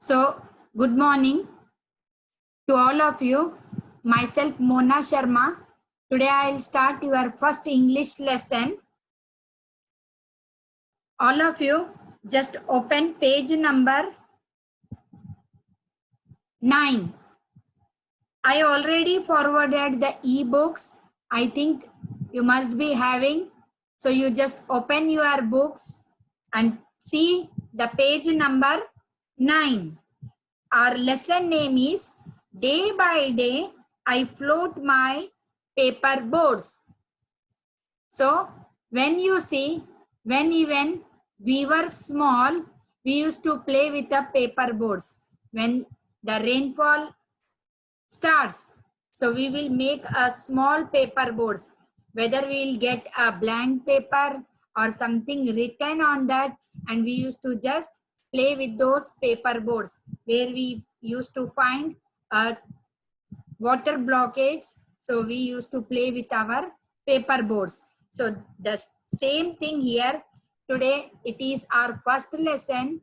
So, good morning to all of you. Myself, Mona Sharma. Today, I will start your first English lesson. All of you, just open page number 9. I already forwarded the e-books. I think you must be having. So, you just open your books and see the page number 9. Our lesson name is Day by Day I Float My Paper Boards. So when you see, when even we were small, we used to play with the paper boards. When the rainfall starts, so we will make a small paper boards. Whether we will get a blank paper or something written on that, and we used to just play with those paper boards where we used to find a water blockage. So we used to play with our paper boards. So the same thing here. Today it is our first lesson.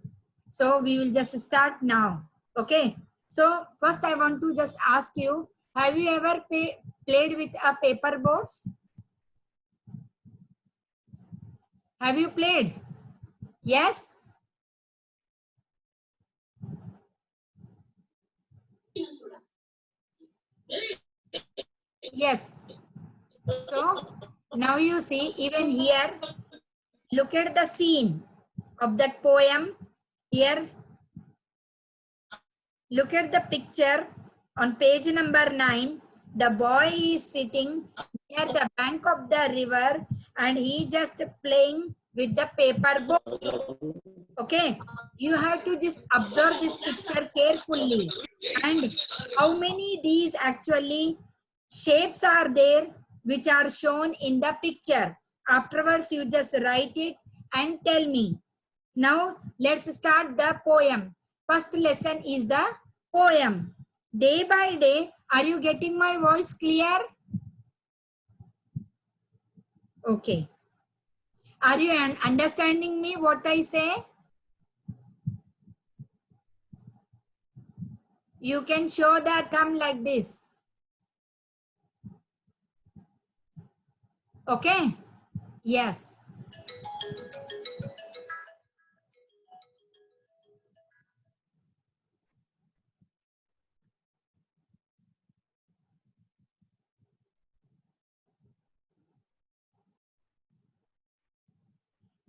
So we will just start now. Okay. So first I want to just ask you, have you ever played with a paper boards? Have you played? Yes? Yes. So now you see, even here, look at the scene of that poem. Here, look at the picture on page number 9. The boy is sitting near the bank of the river and he just playing with the paper boat. Okay, you have to just observe this picture carefully. And how many these actually shapes are there which are shown in the picture. Afterwards, you just write it and tell me. Now, let's start the poem. First lesson is the poem. Day by day, are you getting my voice clear? Okay. Are you understanding me what I say? You can show the thumb like this. Okay? Yes.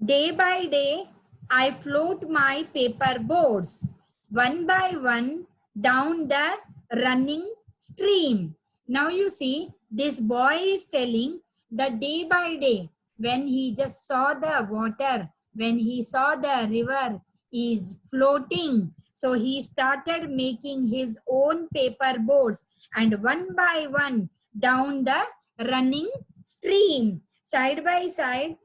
Day by day, I float my paper boards, one by one, down the running stream. Now you see, this boy is telling that day by day, when he just saw the water, when he saw the river is floating, so he started making his own paper boards, and one by one, down the running stream. Side by side,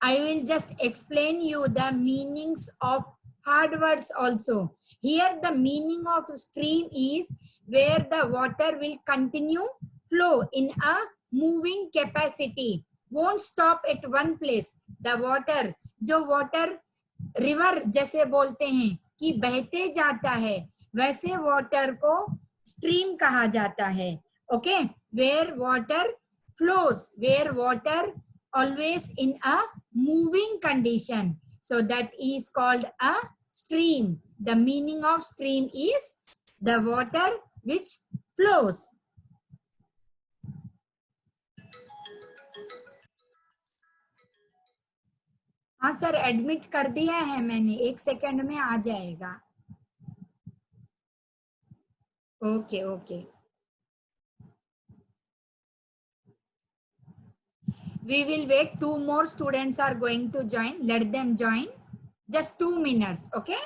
I will just explain you the meanings of hard words also. Here the meaning of stream is where the water will continue flow in a moving capacity. Won't stop at one place. The water, जो water river जैसे बोलते हैं कि बहते जाता है, वैसे water को stream कहा जाता है. Okay, where water flows, where water always in a moving condition. So that is called a stream. The meaning of stream is the water which flows. हाँ सर, एडमिट कर दिया है मैंने, 1 सेकंड में आ जाएगा. Okay okay. We will wait. 2 more students are going to join. Let them join. Just 2 minutes. Okay.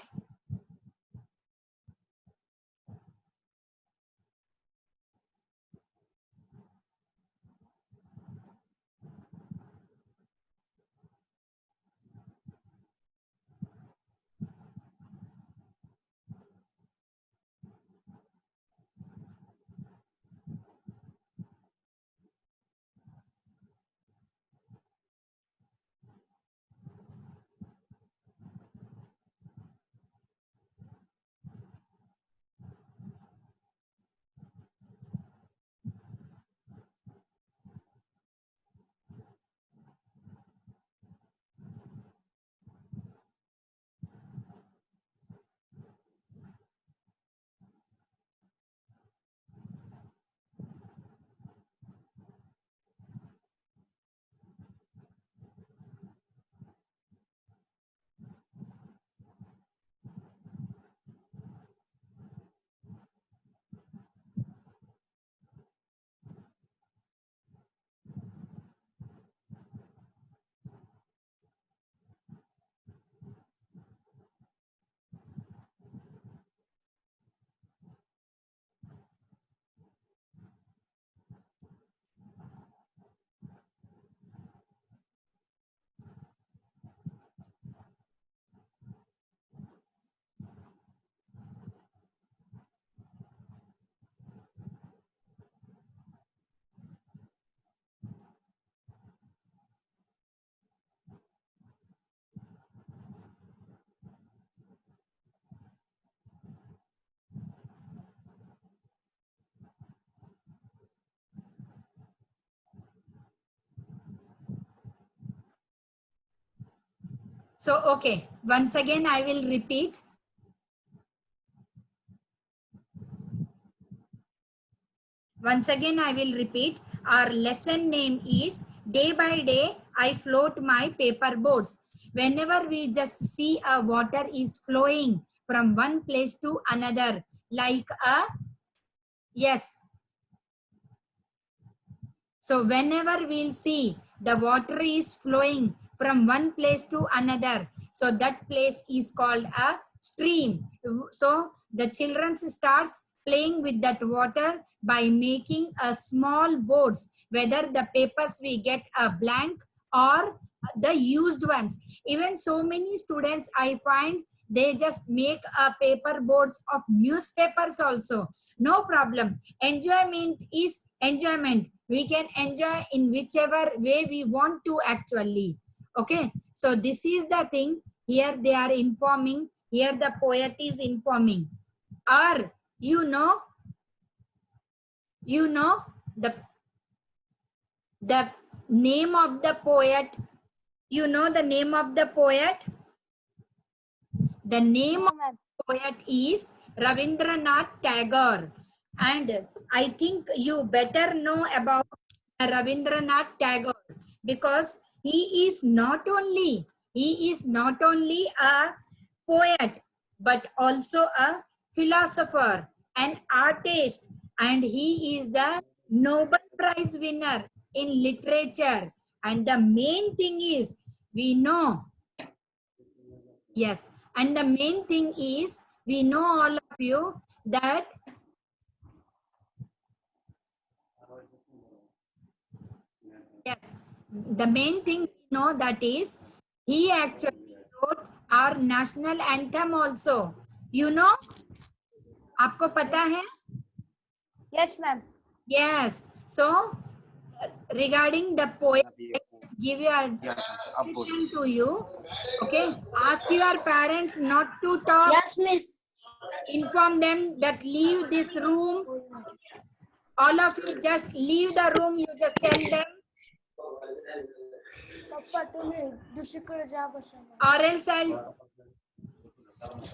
So, okay, once again I will repeat. Once again I will repeat. Our lesson name is Day by Day I Float My Paper Boats. Whenever we just see a water is flowing from one place to another, like a, yes. So whenever we'll see the water is flowing from one place to another, so that place is called a stream. So the children starts playing with that water by making a small boats, whether the papers we get a blank or the used ones. Even so many students I find they just make a paper boards of newspapers also. No problem. Enjoyment is enjoyment. We can enjoy in whichever way we want to actually. Okay, so this is the thing. Here they are informing. Here the poet is informing. Or you know the name of the poet. You know the name of the poet. The name of the poet is Ravindranath Tagore. And I think you better know about Ravindranath Tagore, because he is not only a poet but also a philosopher, an artist, and he is the Nobel Prize winner in literature. And the main thing is, we know, yes, and the main thing is, we know all of you that yes, the main thing we know that is he actually wrote our national anthem also. You know, आपको पता है? Yes, ma'am. Yes. So regarding the poem, give you a description to you. Okay. Ask your parents not to talk. Yes, miss. Inform them that leave this room. All of you just leave the room. You just tell them. Or else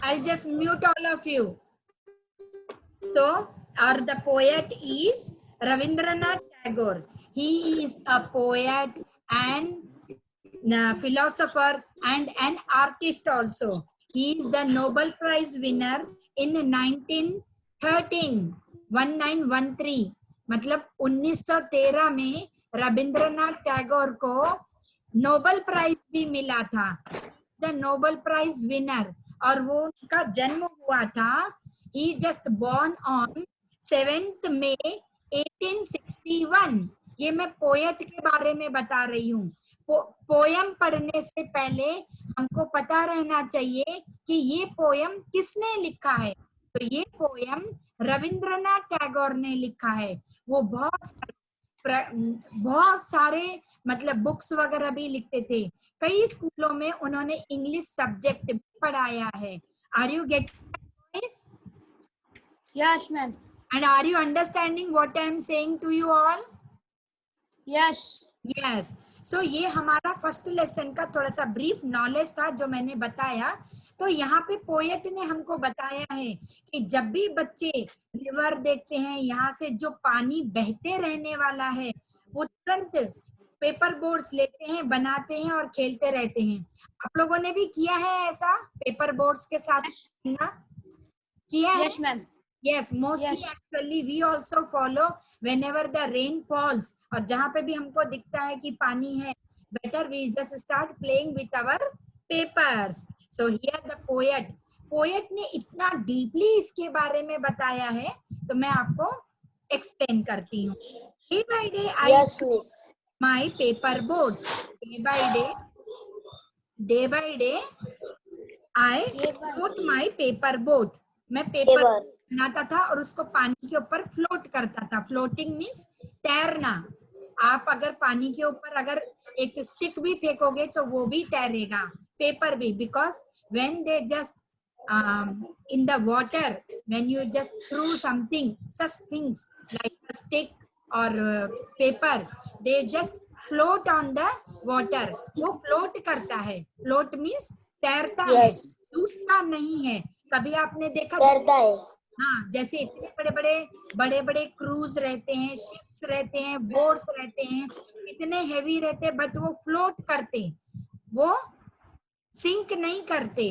I'll just mute all of you. So, or the poet is Ravindranath Tagore. He is a poet and a philosopher and an artist also. He is the Nobel Prize winner in 1913, 1913. मतलब 1913 में रविंद्रनाथ टैगोर को Nobel prize भी मिला था, the Nobel prize winner, और वो उनका जन्म हुआ था, he just born on 7th May 1861. ये मैं पोएट के बारे में बता रही हूँ. पोयम पढ़ने से पहले हमको पता रहना चाहिए कि ये पोयम किसने लिखा है. तो ये पोयम रविंद्रनाथ टैगोर ने लिखा है. वो बहुत सारे मतलब बुक्स वगैरह भी लिखते थे. कई स्कूलों में उन्होंने इंग्लिश सब्जेक्ट भी पढ़ाया है. Are you getting this? Yes, ma'am. And are you understanding what I am saying to you all? Yes. Yes. So ये हमारा फर्स्ट लेसन का थोड़ा सा ब्रीफ नॉलेज था जो मैंने बताया. तो यहाँ पे पोएट ने हमको बताया है कि जब भी बच्चे रिवर देखते हैं, यहाँ से जो पानी बहते रहने वाला है, वो तुरंत पेपर बोर्ड्स लेते हैं, बनाते हैं और खेलते रहते हैं. आप लोगों ने भी किया है ऐसा पेपर बोर्ड्स के साथ खेलना? किया है? Yes, ma'am. Yes, mostly Yes. actually we also follow whenever the rain falls. और जहाँ पे भी हमको दिखता है कि पानी है, better we just start playing with our papers. So here the poet ने इतना deeply इसके बारे में बताया है, तो मैं आपको explain करती हूँ. Day by day Yes, I miss. my paper boards. Day by day I float my paper boat. मैं पेपर बनाता था और उसको पानी के ऊपर फ्लोट करता था. फ्लोटिंग मीन्स तैरना. आप अगर पानी के ऊपर अगर एक स्टिक भी फेंकोगे तो वो भी तैरेगा, पेपर भी, because when they just in the water, when you just threw something, such things like a stick or paper, they just float on the water, वो फ्लोट करता है, फ्लोट मीन्स तैरता है, Yes. डूबता नहीं है। कभी आपने देखा तैरता है। हाँ, जैसे इतने बड़े बड़े क्रूज रहते हैं, शिप्स रहते हैं, बोट्स रहते हैं, इतने हेवी रहते हैं, बट वो फ्लोट करते, वो सिंक नहीं करते,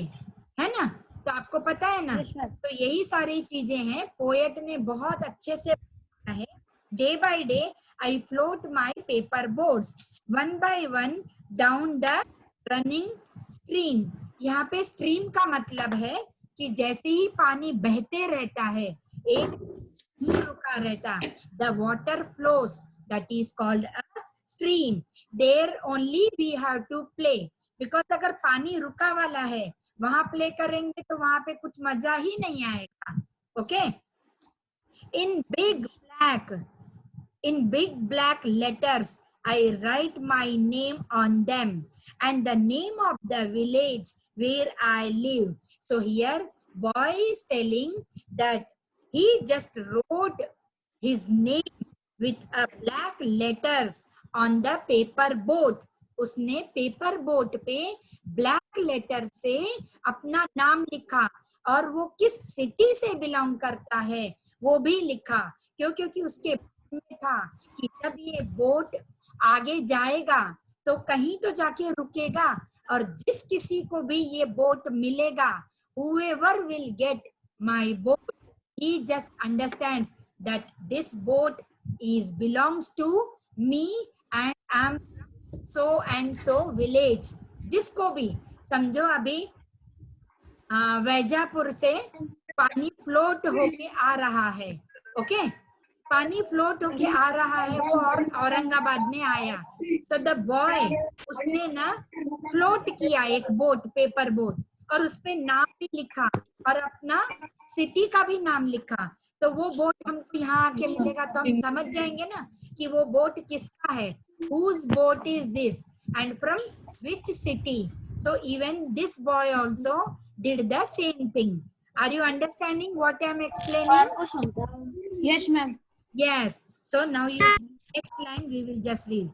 है ना। तो आपको पता है ना। Yes, ma'am. तो यही सारी चीजें हैं, पोएट ने बहुत अच्छे से बताया है। Day by day I float my paper boards one by one down the running stream. यहाँ पे स्ट्रीम का मतलब है कि जैसे ही पानी बहते रहता है, एक ही रुका रहता, the water flows, that is called a stream. There only we have to play, because अगर पानी रुका वाला है, वहां प्ले करेंगे तो वहां पे कुछ मजा ही नहीं आएगा। Okay, in big black letters I write my name on them and the name of the village where I live. So here boy is telling that he just wrote his name with a black letters on the paper boat. उसने paper boat पे black letter से अपना नाम लिखा, और वो किस city से बिलोंग करता है वो भी लिखा। क्योंकि उसके में था कि जब ये बोट आगे जाएगा तो कहीं तो जाके रुकेगा, और जिस किसी को भी ये बोट मिलेगा, whoever will get my boat, he just understands that this boat is belongs to me and I'm so and so village। जिसको भी समझो, अभी वैजापुर से पानी फ्लोट होके आ रहा है, ओके, पानी फ्लोट होके आ रहा है, वो औरंगाबाद में आया। सो द बॉय, उसने ना फ्लोट किया एक बोट, पेपर बोट, और उसपे नाम भी लिखा और अपना सिटी का भी नाम लिखा। तो वो बोट हमको यहाँ आके मिलेगा तो हम समझ जाएंगे ना कि वो बोट किसका है, whose boat is this and from which city। So even this boy also did the same thing। Are you understanding what I am explaining? Yes, ma'am. Yes. So now you see, next line we will just read.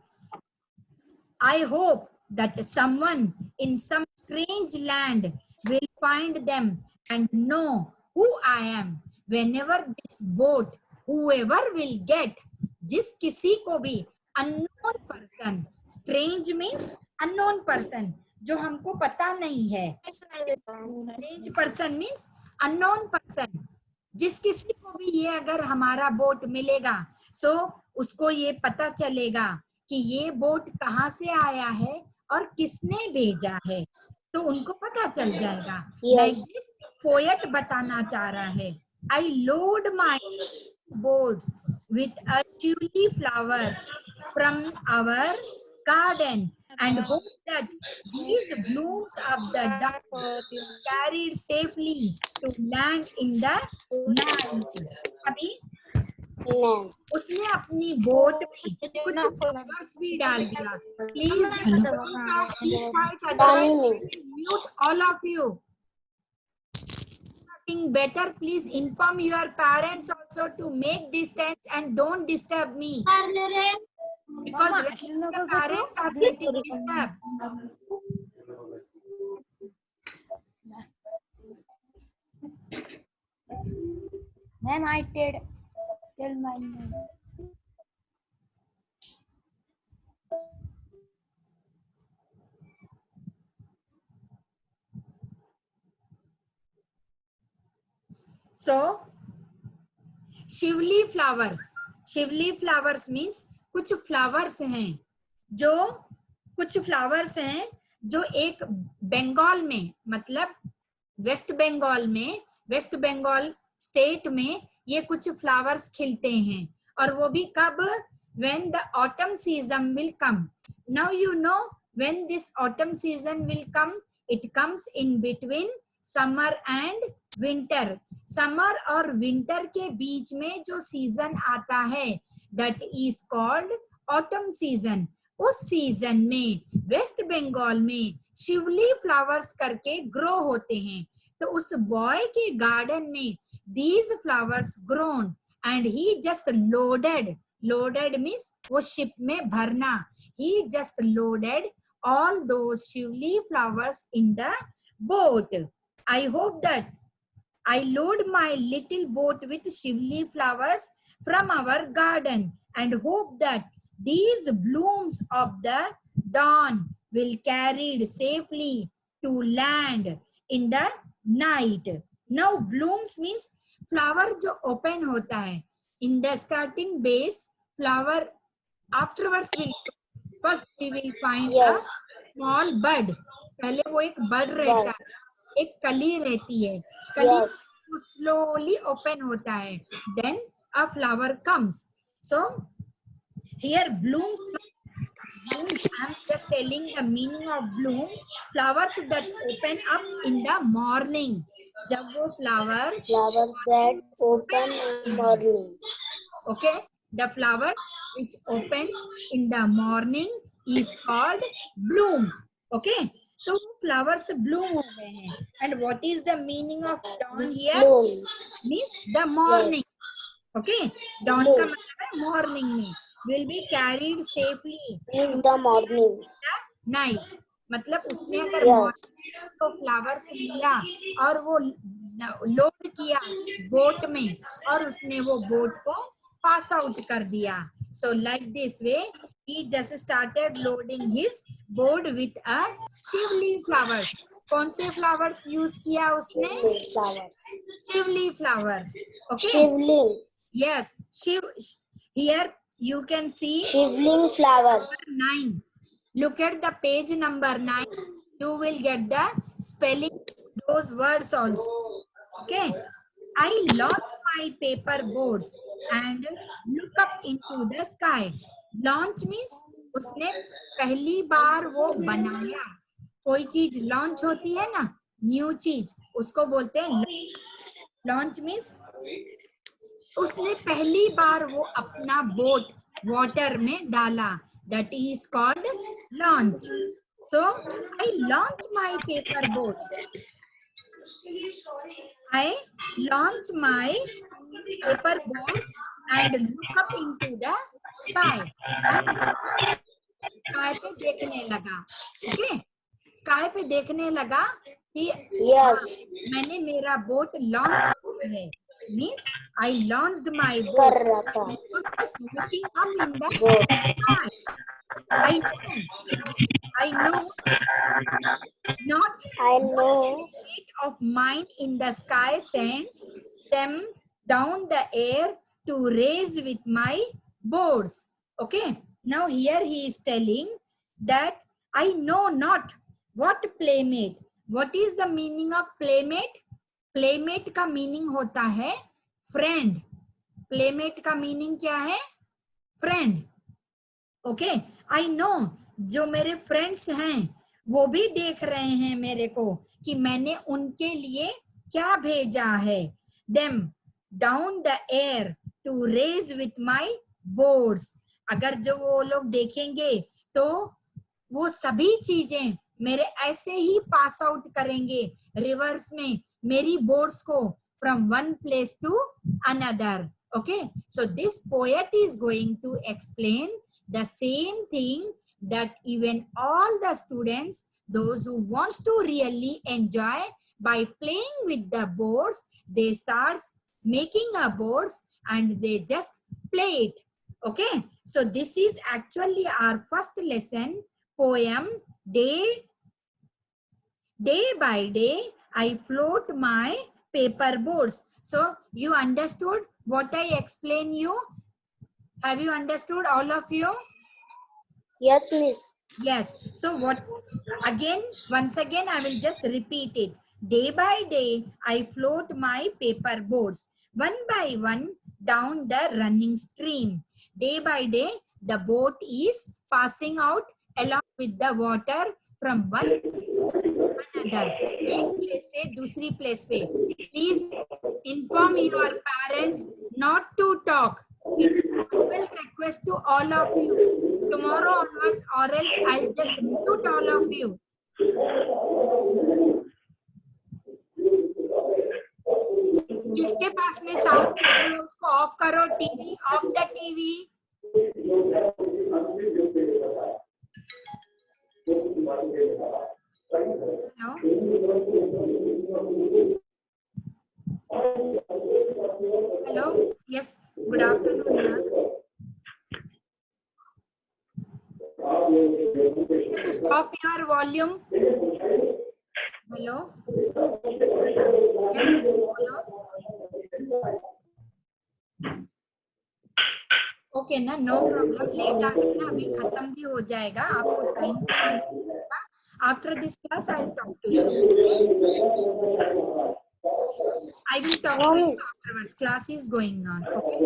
I hope that someone in some strange land will find them and know who I am whenever this boat, whoever will get, जिस किसी को भी, unknown person, strange means unknown person, जो हमको पता नहीं है, strange person means unknown person, जिस किसी को भी ये अगर हमारा बोट मिलेगा, सो उसको ये पता चलेगा कि ये बोट कहाँ से आया है और किसने भेजा है, तो उनको पता चल जाएगा। लाइक दिस पोएट बताना चाह रहा है, I load my boats with a tulip flowers from our garden and hope that these blooms of the dawn carried safely to land in the night। अभी उसने अपनी बोट में कुछ फ्लावर्स भी डाल दिया। Please don't talk, keep quiet, otherwise mute all of you. Better, please inform your parents also to make distance and don't disturb me, because the parents are getting disturbed। Ma'am, I tell my name. So Shivli flowers, Shivli flowers means कुछ flowers हैं, जो कुछ flowers हैं जो एक बंगाल में, मतलब waste Bengal में, वेस्ट बंगाल स्टेट में ये कुछ फ्लावर्स खिलते हैं, और वो भी कब, when the autumn season will come। Now you know when this autumn season will come, it comes in between summer and winter. Summer और विंटर के बीच में जो सीजन आता है, that is called autumn season. उस सीजन में waste Bengal में शिवली flowers करके ग्रो होते हैं। तो उस बॉय के गार्डन में these flowers grown and he just loaded Loaded means वो ship में भरना. He just loaded all those shivli flowers in the boat. I hope that I load my little boat with shivli flowers from our garden and hope that these blooms of the dawn will carried safely to land in the night. Now blooms means flower जो open होता है. In the starting base, flower afterwards will first we will find a small bud. पहले वो एक bud रहता है, एक कली रहती है. कली slowly open होता है. Then a flower comes. So here blooms. I'm just telling the meaning of bloom. Flowers that open up in the morning. जब वो flowers that open in morning. Okay, the flowers which opens in the morning is called bloom. Okay, so flowers bloom हो गए हैं. And what is the meaning of dawn here? Bloom. Means the morning. Yes. Okay, dawn Bloom. का मतलब है morning में. Will be carried safely Means the morning. the night. मतलब उसने अगर Yes. morning को flowers लिया और वो लोड किया बोट में और उसने वो बोट को पास आउट कर दिया. So like this way he just started loading his boat with a shivli flowers. कौन से flowers use किया उसने? Flowers. Shivli flowers. Okay. Shivling. Yes. Here you can see Shivling flowers. 9. Look at the page number 9. You will get the spelling those words also. Okay. I launch my paper boards and look up into the sky. Launch means उसने पहली बार वो बनाया. कोई चीज launch होती है ना, new चीज, उसको बोलते हैं लॉन्च. मीन्स उसने पहली बार वो अपना बोट वाटर में डाला. That is called launch. So I launch my paper boat. I launch my paper boards and look up into the sky. Sky पे देखने लगा. ओके, स्काई पे देखने लगा कि Yes. मैंने मेरा बोट लॉन्च किया है. Means I launched my boat. कर रहा था. I was just looking up in the Boat. sky. I know not I know. feet of mine in the sky sends them down the air to race with my boards. Okay, now here he is telling that I know not what playmate. What is the meaning of playmate? Playmate का meaning होता है friend. Playmate का meaning क्या है? Friend. Okay, I know जो मेरे friends हैं वो भी देख रहे हैं मेरे को कि मैंने उनके लिए क्या भेजा है. Them down the air to raise with my boards. अगर जो वो लोग देखेंगे तो वो सभी चीजें मेरे ऐसे ही पास आउट करेंगे रिवर्स में मेरी बोर्ड्स को from one place to another. Okay, so this poet is going to explain the same thing that even all the students, those who wants to really enjoy by playing with the boards, they start making a boards and they just play it. Okay, so this is actually our first lesson, poem Day by day I float my paper boards. So you understood what I explain you? Have you understood, all of you? Yes, miss. Yes. So what again, once again I will just repeat it. Day by day I float my paper boards one by one down the running stream. Day by day the boat is passing out along with the water from one another. एक place से दूसरी place पे. Please inform your parents not to talk. It's a humble request to all of you. Tomorrow onwards or else I'll just mute all of you. जिसके पास में sound चालू है उसको of करो. TV, of the TV. Hello. Yes. Good afternoon, ma'am. Just stop your volume. Hello. Yes. Hello. Okay ना, no problem. Late आ गई ना, अभी खत्म भी हो जाएगा, आपको टाइम पे आना पड़ेगा. After this class I will talk to you. I will talk to you afterwards. Class is going on. Okay.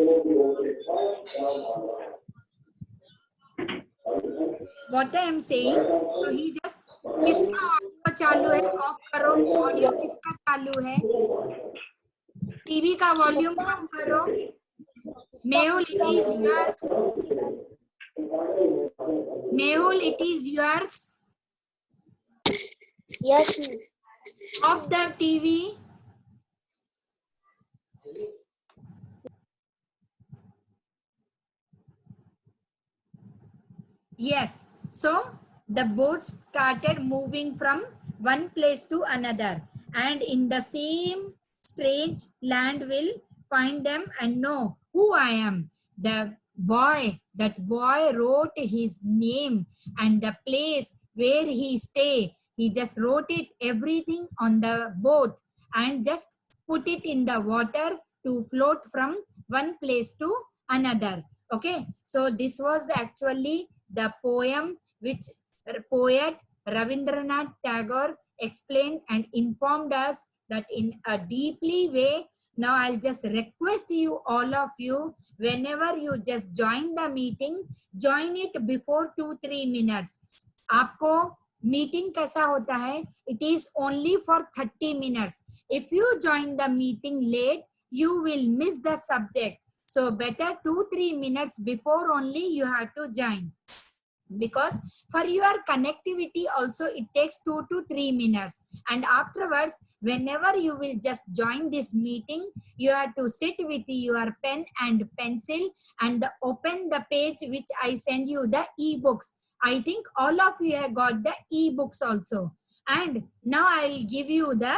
What I am saying, so he just किसका ऑडियो चालू है, ऑफ करो. ऑडियो किसका चालू है, टीवी का वॉल्यूम कम करो. Mehul, it is yours. Mehul, it is yours. Yes, miss. Off the TV. Yes. So the boat started moving from one place to another, and in the same strange land will find them and know who I am. That boy wrote his name and the place where he stay. He just wrote it everything on the boat and just put it in the water to float from one place to another. Okay, so this was actually the poem which poet Ravindranath Tagore explained and informed us that in a deeply way. Now I'll just request you, all of you, whenever you just join the meeting, join it before 2-3 minutes. आपको meeting कैसा होता है, it is only for 30 minutes. If you join the meeting late, you will miss the subject. So better 2-3 minutes before only you have to join. Because for your connectivity also it takes 2 to 3 minutes, and afterwards whenever you will just join this meeting, you have to sit with your pen and pencil and open the page which I send you, the e-books. I think all of you have got the e-books also, and now I will give you the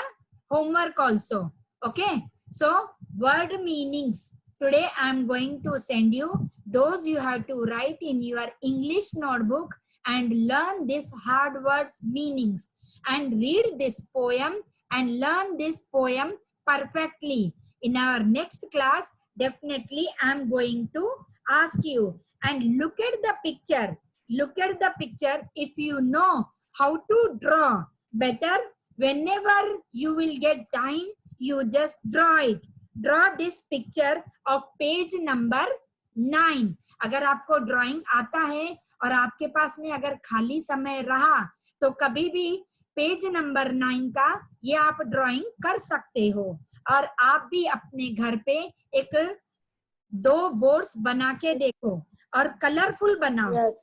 homework also. Okay, so word meanings. Today I am going to send you those you have to write in your English notebook and learn this hard words meanings and read this poem and learn this poem perfectly. In our next class, definitely I am going to ask you, and look at the picture. Look at the picture. If you know how to draw, better whenever you will get time, you just draw it. Draw this picture of page number 9. अगर आपको drawing आता है और आपके पास में अगर खाली समय रहा तो कभी भी पेज नंबर 9 का ये आप ड्राइंग कर सकते हो, और आप भी अपने घर पे एक 2 बोर्ड्स बना के देखो और कलरफुल बनाओ. Yes.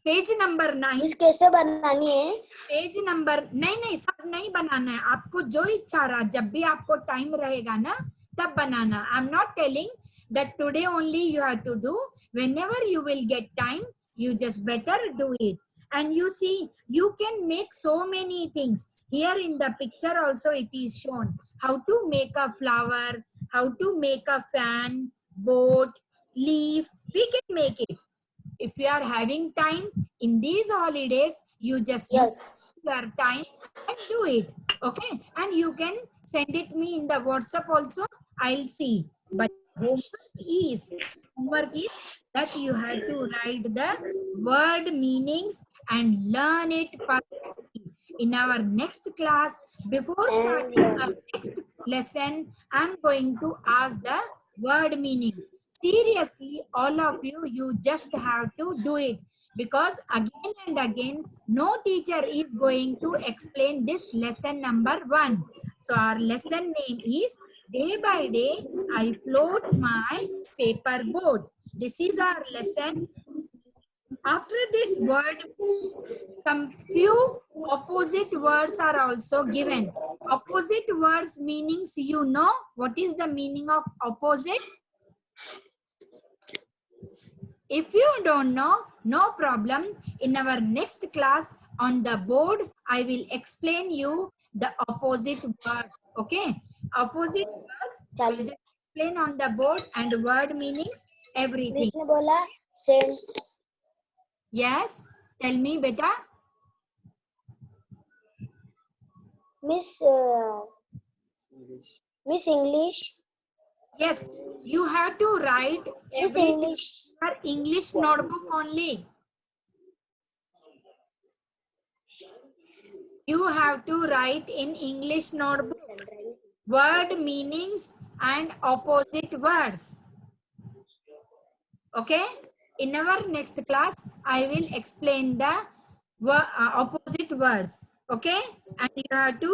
पेज नंबर 9 मिस कैसे बनानी है? पेज नंबर नहीं सब नहीं बनाना है, आपको जो इच्छा रहा, जब भी आपको टाइम रहेगा ना तब बनाना. I am not telling that today only you have to do. Whenever you will get time, you just better do it. And you see, you can make so many things. Here in the picture also it is shown how to make a flower, how to make a fan, boat, leaf. We can make it. If you are having time in these holidays, you just use your time and do it. Okay, and you can send it me in the WhatsApp also. I'll see. But homework is that you have to write the word meanings and learn it perfectly. In our next class, before starting the next lesson, I'm going to ask the word meanings. Seriously, all of you, you just have to do it, because again and again, no teacher is going to explain this lesson number 1. So our lesson name is Day by Day, I Float My Paper Boat. This is our lesson. After this word, some few opposite words are also given. Opposite words meanings, you know what is the meaning of opposite? If you don't know, no problem. In our next class on the board, I will explain you the opposite words. Okay, opposite words I will just explain on the board, and word meanings, everything. Miss ने बोला send Yes, tell me beta. Miss miss English Yes, you have to write miss everything English for English notebook only. You have to write in English notebook word meanings and opposite words. Okay, in our next class I will explain the opposite words. Okay, and you have to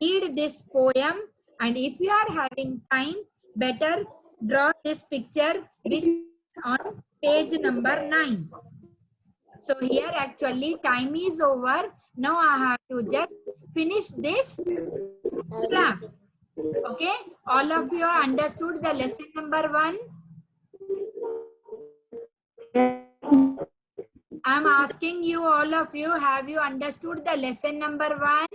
read this poem, and if you are having time, better draw this picture which is on page number 9. So here actually time is over. Now I have to just finish this class. Okay, all of you understood the lesson number 1? I'm asking you, all of you, have you understood the lesson number 1?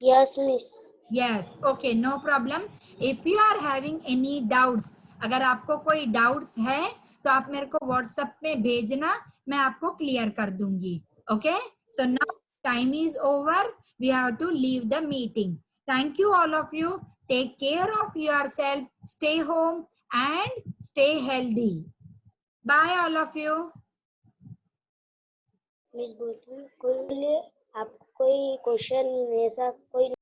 Yes miss Yes, okay, no problem. If you are having any doubts, अगर आपको कोई doubts है तो आप मेरे को WhatsApp में भेजना, मैं आपको clear कर दूंगी. Okay, so now time is over. We have to leave the meeting. Thank you all of you. Take care of yourself. Stay home and stay healthy. Bye all of you. Miss बोलती कोई आपको कोई question ऐसा कोई